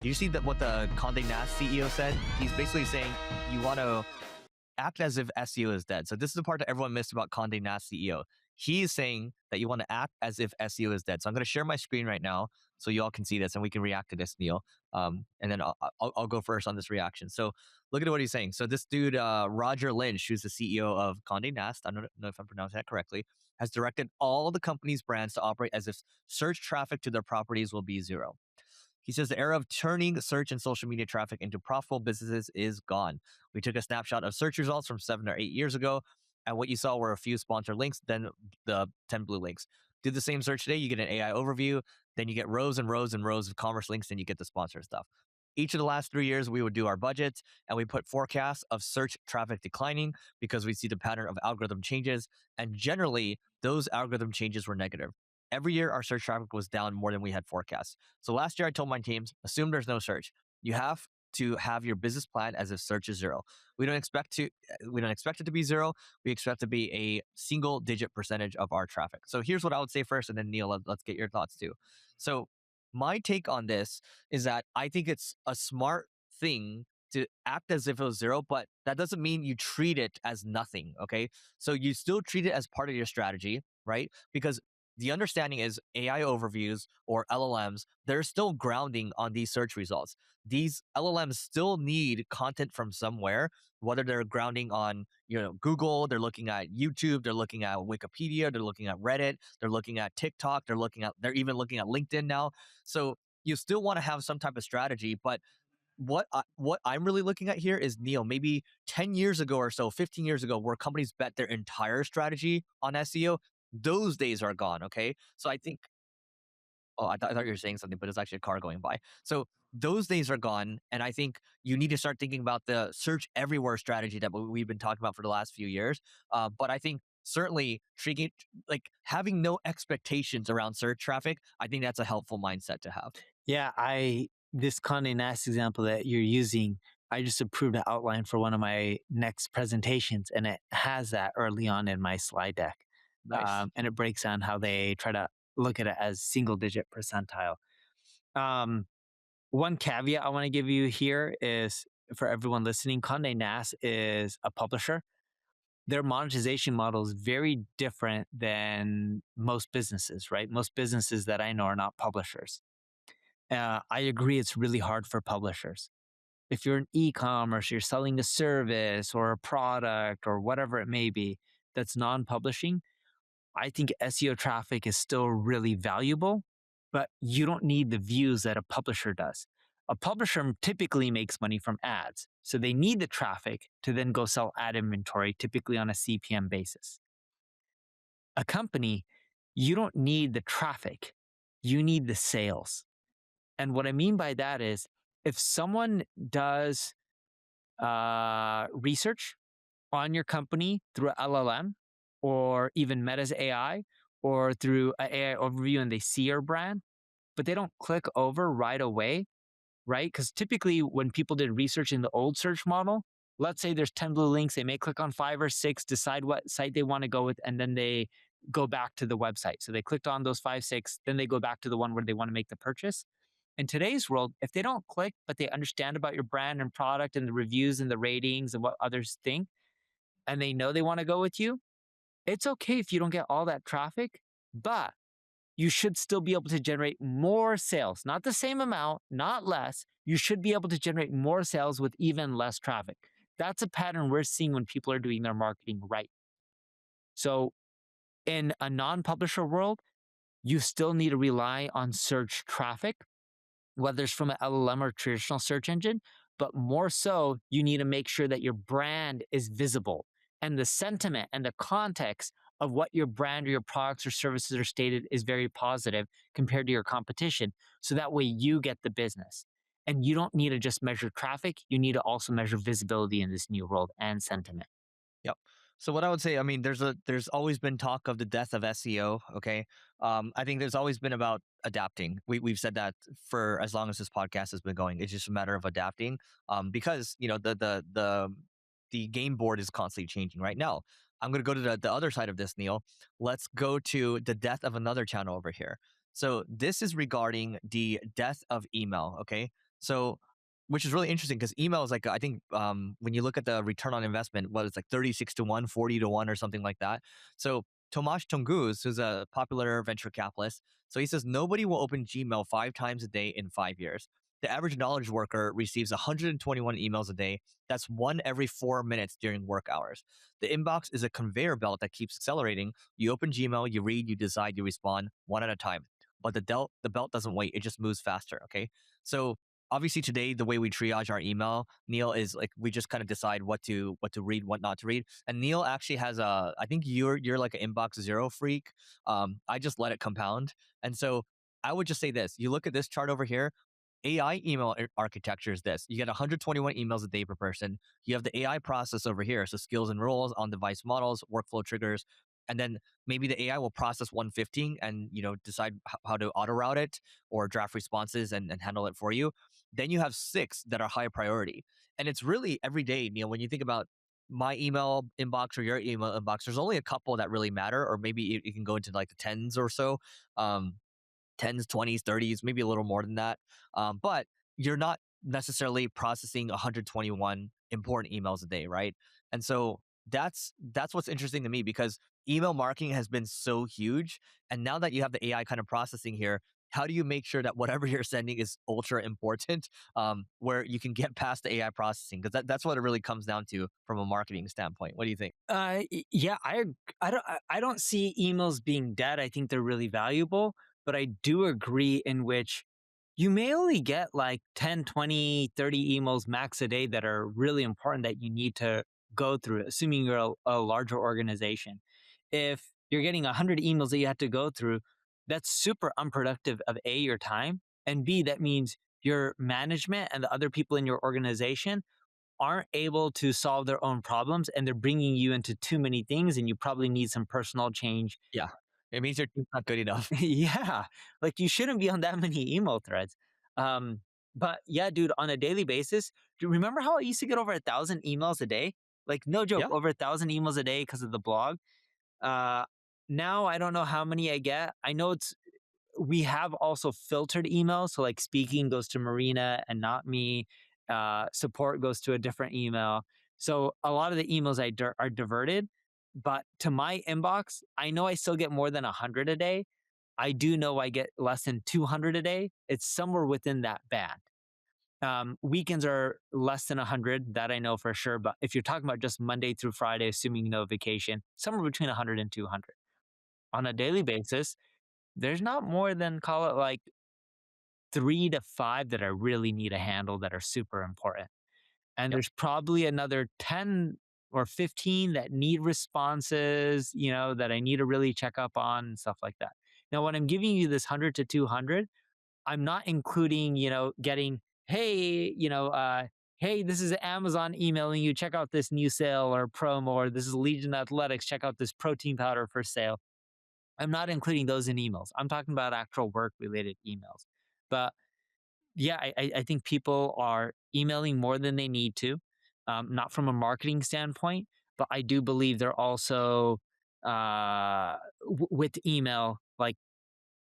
Do you see that what the Condé Nast CEO said? He's basically saying you want to act as if SEO is dead. So this is the part that everyone missed about Condé Nast CEO. He is saying that you want to act as if SEO is dead. So I'm going to share my screen right now so you all can see this and we can react to this, Neil. And then I'll go first on this reaction. So look at what he's saying. So this dude, Roger Lynch, who's the CEO of Condé Nast, I don't know if I'm pronouncing that correctly, has directed all the company's brands to operate as if search traffic to their properties will be zero. He says the era of turning search and social media traffic into profitable businesses is gone. We took a snapshot of search results from 7 or 8 years ago, and what you saw were a few sponsored links, then the 10 blue links. Do the same search today, you get an AI overview, then you get rows and rows and rows of commerce links, then you get the sponsored stuff. Each of the last 3 years, we would do our budgets and we put forecasts of search traffic declining because we see the pattern of algorithm changes. And generally, those algorithm changes were negative. Every year, our search traffic was down more than we had forecast. So last year, I told my teams, assume there's no search. You have to have your business plan as if search is zero. We don't expect it to be zero. We expect to be a single digit percentage of our traffic. So here's what I would say first, and then Neil, let's get your thoughts too. So my take on this is that I think it's a smart thing to act as if it was zero, but that doesn't mean you treat it as nothing. Okay. So you still treat it as part of your strategy, right? Because the understanding is AI overviews or LLMs, they're still grounding on these search results. These LLMs still need content from somewhere, whether they're grounding on, Google, they're looking at YouTube, they're looking at Wikipedia, they're looking at Reddit, they're looking at TikTok, they're even looking at LinkedIn now. So you still want to have some type of strategy, but what I'm really looking at here is, Neil, maybe 10 years ago or so, 15 years ago, where companies bet their entire strategy on SEO, those days are gone. Okay. So I think, oh, I thought you were saying something, but it's actually a car going by. So those days are gone. And I think you need to start thinking about the search everywhere strategy that we've been talking about for the last few years. But I think certainly treating like having no expectations around search traffic, I think that's a helpful mindset to have. Yeah, this Condé Nast example that you're using, I just approved an outline for one of my next presentations, and it has that early on in my slide deck. Nice. And it breaks down how they try to look at it as single digit percentile. Um, One caveat I want to give you here is for everyone listening, Condé Nast is a publisher. Their monetization model is very different than most businesses, right? Most businesses that I know are not publishers. I agree, it's really hard for publishers. If you're in e-commerce, you're selling a service or a product or whatever it may be that's non-publishing, I think SEO traffic is still really valuable, but you don't need the views that a publisher does. A publisher typically makes money from ads, so they need the traffic to then go sell ad inventory, typically on a CPM basis. A company, you don't need the traffic, you need the sales. And what I mean by that is if someone does research on your company through a LLM or even Meta's AI or through an AI overview and they see your brand, but they don't click over right away, right? Because typically when people did research in the old search model, let's say there's 10 blue links, they may click on 5 or 6, decide what site they want to go with, and then they go back to the website. So they clicked on those 5, 6, then they go back to the one where they want to make the purchase. In today's world, if they don't click, but they understand about your brand and product and the reviews and the ratings and what others think, and they know they want to go with you, it's okay if you don't get all that traffic, but you should still be able to generate more sales, not the same amount, not less. You should be able to generate more sales with even less traffic. That's a pattern we're seeing when people are doing their marketing right. So in a non-publisher world, you still need to rely on search traffic, whether it's from an LLM or traditional search engine, but more so, you need to make sure that your brand is visible and the sentiment and the context of what your brand or your products or services are stated is very positive compared to your competition. So that way you get the business. And you don't need to just measure traffic, you need to also measure visibility in this new world and sentiment. Yep. So what I would say, I mean, there's always been talk of the death of SEO. Okay, I think there's always been about adapting. We've said that for as long as this podcast has been going. It's just a matter of adapting, because the game board is constantly changing right now. I'm going to go to the other side of this, Neil. Let's go to the death of another channel over here. So this is regarding the death of email. Okay. So, which is really interesting because email is like, I think when you look at the return on investment, what it's like 36 to 1, 40 to 1, or something like that. So, Tomasz Tunguz, who's a popular venture capitalist, so he says nobody will open Gmail 5 times a day in 5 years. The average knowledge worker receives 121 emails a day. That's one every 4 minutes during work hours. The inbox is a conveyor belt that keeps accelerating. You open Gmail, you read, you decide, you respond one at a time. But the belt doesn't wait; it just moves faster. Okay, so obviously today the way we triage our email, Neil, is like we just kind of decide what to read, what not to read. And Neil actually has a, I think you're like an inbox zero freak. I just let it compound. And so I would just say this: you look at this chart over here. AI email architecture is this. You get 121 emails a day per person. You have the AI process over here. So skills and roles, on device models, workflow triggers. And then maybe the AI will process 115 and decide how to auto route it or draft responses and handle it for you. Then you have six that are high priority. And it's really every day, Neil, when you think about my email inbox or your email inbox, there's only a couple that really matter, or maybe it can go into like the tens or so. Um, 10s, 20s, 30s, maybe a little more than that. But you're not necessarily processing 121 important emails a day, right? And so that's what's interesting to me because email marketing has been so huge, and now that you have the AI kind of processing here, how do you make sure that whatever you're sending is ultra important, where you can get past the AI processing? Because that's what it really comes down to from a marketing standpoint. What do you think? Yeah, I don't see emails being dead. I think they're really valuable, but I do agree in which you may only get like 10, 20, 30 emails max a day that are really important that you need to go through, assuming you're a larger organization. If you're getting 100 emails that you have to go through, that's super unproductive of A, your time, and B, that means your management and the other people in your organization aren't able to solve their own problems and they're bringing you into too many things and you probably need some personal change. Yeah, it means your team's not good enough. Yeah, like you shouldn't be on that many email threads. Um, but yeah, dude, on a daily basis, do you remember how I used to get over 1,000 emails a day? Like no joke, Yeah, over 1,000 emails a day because of the blog. Uh, Now I don't know how many I get. I know we have also filtered emails. So like speaking goes to Marina and not me. Support goes to a different email. So a lot of the emails are diverted. But to my inbox, I know I still get more than 100 a day. I do know I get less than 200 a day. It's somewhere within that band. Weekends are less than 100. That I know for sure. But if you're talking about just Monday through Friday, assuming no vacation, somewhere between 100 and 200 on a daily basis, there's not more than call it like 3 to 5 that I really need a handle that are super important. And yep. there's probably another 10 or 15 that need responses, that I need to really check up on and stuff like that. Now, when I'm giving you this 100 to 200, I'm not including, getting, hey, hey, this is Amazon emailing you, check out this new sale or promo, or this is Legion Athletics, check out this protein powder for sale. I'm not including those in emails. I'm talking about actual work related emails. But yeah, I think people are emailing more than they need to, not from a marketing standpoint, but I do believe they're also with email, like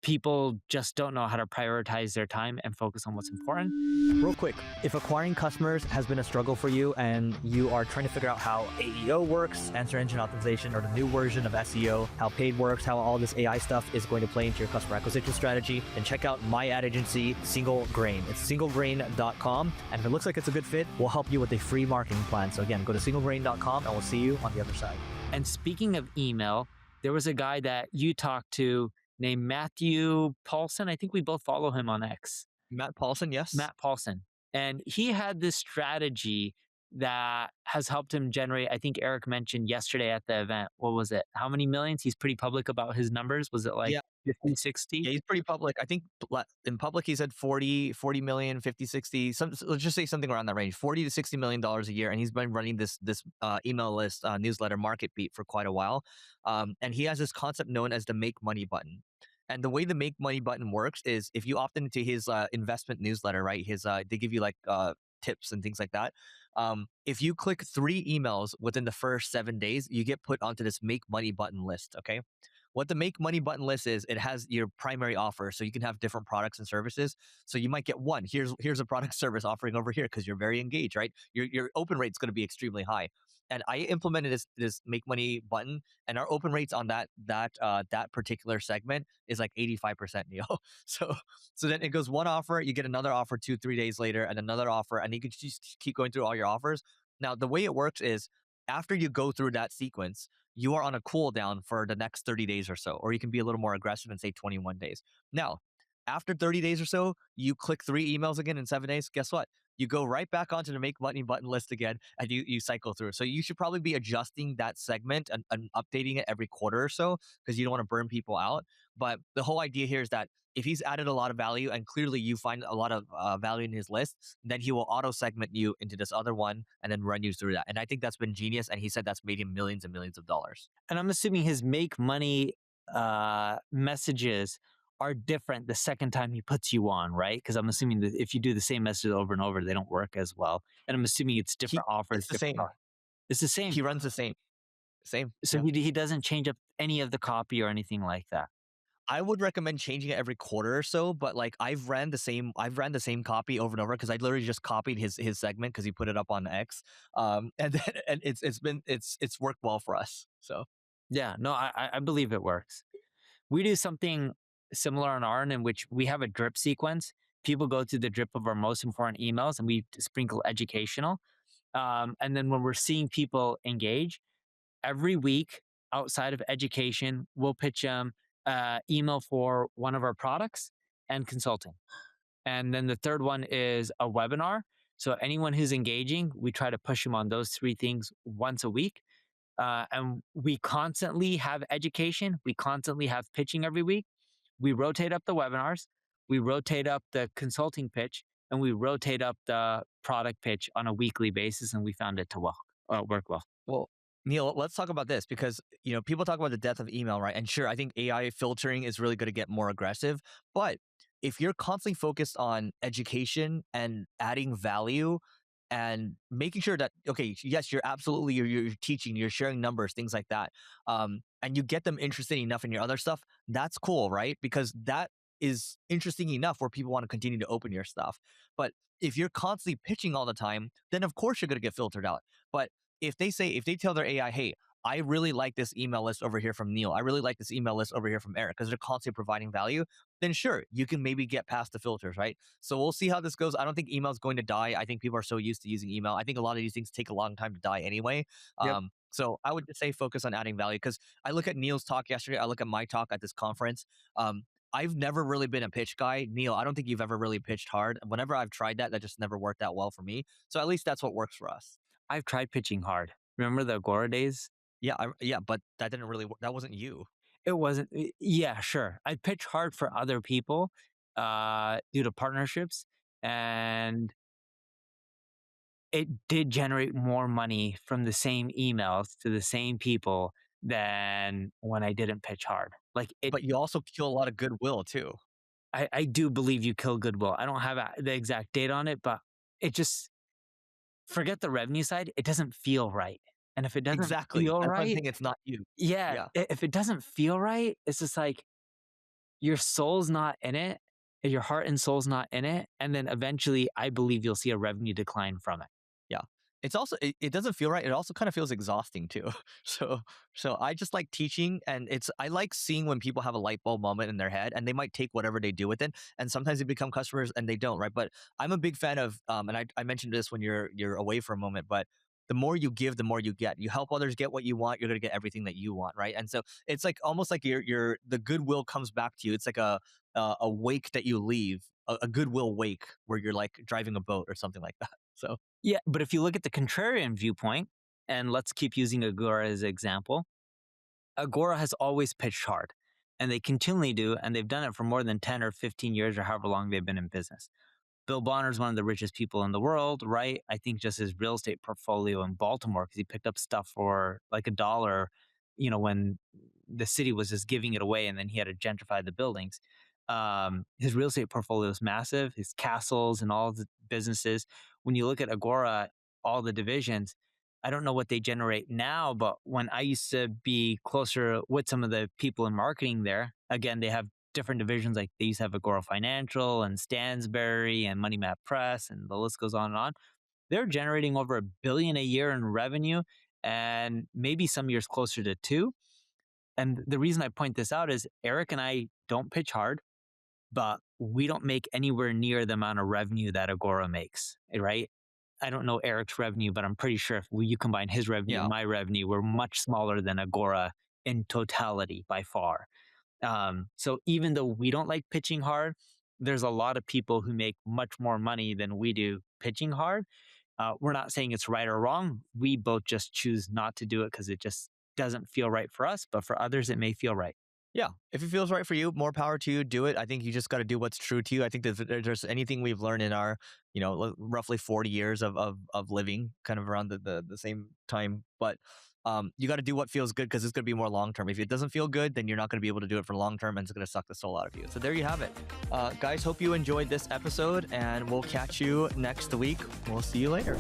people just don't know how to prioritize their time and focus on what's important. Real quick, if acquiring customers has been a struggle for you and you are trying to figure out how AEO works, answer engine optimization, or the new version of SEO, how paid works, how all this AI stuff is going to play into your customer acquisition strategy, then check out my ad agency, Single Grain. It's singlegrain.com. And if it looks like it's a good fit, we'll help you with a free marketing plan. So again, go to singlegrain.com and we'll see you on the other side. And speaking of email, there was a guy that you talked to named Matthew Paulson. I think we both follow him on X. Matt Paulson, yes. Matt Paulson. And he had this strategy that has helped him generate, I think Eric mentioned yesterday at the event. What was it? How many millions? He's pretty public about his numbers. Was it like Yeah. 50, 60? Yeah, he's pretty public. I think in public he said 40 million, 50, 60. Let's just say something around that range, 40 to 60 million dollars a year. And he's been running this email list newsletter Market Beat for quite a while. And he has this concept known as the make money button. And the way the make money button works is if you opt into his investment newsletter, right? His they give you like tips and things like that. If you click 3 emails within the first 7 days, you get put onto this make money button list. Okay. what the make money button list is, it has your primary offer. So you can have different products and services. So you might get one. Here's a product service offering over here because you're very engaged, right? Your open rate is going to be extremely high. And I implemented this make money button, and our open rates on that particular segment is like 85%, Neil. So so then it goes one offer, you get another offer 2 3 days later, and another offer, and you can just keep going through all your offers. Now the way it works is after you go through that sequence, you are on a cooldown for the next 30 days or so, or you can be a little more aggressive and say 21 days. Now, after 30 days or so, you click 3 emails again in 7 days. Guess what? You go right back onto the make money button list again and you cycle through. So you should probably be adjusting that segment and updating it every quarter or so because you don't want to burn people out. But the whole idea here is that if he's added a lot of value and clearly you find a lot of value in his list, then he will auto segment you into this other one and then run you through that. And I think that's been genius. And he said that's made him millions and millions of dollars. And I'm assuming his make money messages are different the second time he puts you on, right? Because I'm assuming that if you do the same message over and over, they don't work as well. And I'm assuming it's He different offers, it's the different same. products. It's the same. He runs the same. So Yeah. he doesn't change up any of the copy or anything like that. I would recommend changing it every quarter or so, but like I've ran the same copy over and over because I literally just copied his segment because he put it up on X. And then and it's worked well for us. So Yeah, no, I believe it works. We do something similar on our end in which we have a drip sequence. People go through the drip of our most important emails and we sprinkle educational. And then when we're seeing people engage, every week outside of education, we'll pitch them email for one of our products and consulting. And then the third one is a webinar. So anyone who's engaging, we try to push them on those three things once a week. And we constantly have education. We constantly have pitching every week. We rotate up the webinars. We rotate up the consulting pitch, and we rotate up the product pitch on a weekly basis. And we found it to work well. well, Neil, let's talk about this because people talk about the death of email, right? And sure, I think AI filtering is really going to get more aggressive, but if you're constantly focused on education and adding value and making sure that okay, yes, you're teaching, you're sharing numbers, things like that, and you get them interested enough in your other stuff, that's cool, right? Because that is interesting enough where people want to continue to open your stuff. But if you're constantly pitching all the time, then of course you're going to get filtered out. But if they tell their AI, hey, I really like this email list over here from Neil. I really like this email list over here from Eric because they're constantly providing value. Then sure, you can maybe get past the filters, right? So we'll see how this goes. I don't think email is going to die. I think people are so used to using email. I think a lot of these things take a long time to die anyway. Yep. So I would just say focus on adding value because I look at Neil's talk yesterday. I look at my talk at this conference. I've never really been a pitch guy. Neil, I don't think you've ever really pitched hard. Whenever I've tried that, that just never worked out well for me. So at least that's what works for us. I've tried pitching hard. Remember the Agora days? Yeah, but that didn't really work. That wasn't you. It wasn't. Yeah, sure. I pitch hard for other people due to partnerships, and it did generate more money from the same emails to the same people than when I didn't pitch hard. Like it, But you also kill a lot of goodwill too. I do believe you kill goodwill. I don't have the exact date on it, but it just forget the revenue side. It doesn't feel right, and if it doesn't Exactly. feel That's why I'm right, saying it's not you. yeah, Yeah. if it doesn't feel right, it's just like your soul's not in it, your heart and soul's not in it, and then eventually, I believe you'll see a revenue decline from it. Yeah. It's also it doesn't feel right. It also kind of feels exhausting too. So so I just like teaching and I like seeing when people have a light bulb moment in their head and they might take whatever they do with it. And sometimes they become customers and they don't, right? But I'm a big fan of and I mentioned this when you're away for a moment, but the more you give, the more you get. You help others get what you want, you're gonna get everything that you want, right? And so it's like almost like your the goodwill comes back to you. It's like a wake that you leave, a goodwill wake where you're like driving a boat or something like that. So Yeah, but if you look at the contrarian viewpoint, and let's keep using Agora as an example, Agora has always pitched hard, and they continually do, and they've done it for more than 10 or 15 years or however long they've been in business. Bill Bonner is one of the richest people in the world, right? I think just his real estate portfolio in Baltimore, because he picked up stuff for like $1, when the city was just giving it away and then he had to gentrify the buildings. His real estate portfolio is massive, his castles and all the businesses. When you look at Agora, all the divisions, I don't know what they generate now, but when I used to be closer with some of the people in marketing there, again, they have different divisions. Like they used to have Agora Financial and Stansberry and Money Map Press, and the list goes on and on. They're generating over $1 billion a year in revenue, and maybe some years closer to two. And the reason I point this out is Eric and I don't pitch hard, but we don't make anywhere near the amount of revenue that Agora makes, right? I don't know Eric's revenue, but I'm pretty sure if you combine his revenue and Yeah. my revenue, we're much smaller than Agora in totality by far. So even though we don't like pitching hard, there's a lot of people who make much more money than we do pitching hard. We're not saying it's right or wrong. We both just choose not to do it because it just doesn't feel right for us, but for others, it may feel right. Yeah, if it feels right for you, more power to you. Do it. I think you just got to do what's true to you. I think that if there's anything we've learned in our, roughly 40 years of living, kind of around the same time. But you got to do what feels good because it's going to be more long term. If it doesn't feel good, then you're not going to be able to do it for long term, and it's going to suck the soul out of you. So there you have it, guys. Hope you enjoyed this episode, and we'll catch you next week. We'll see you later.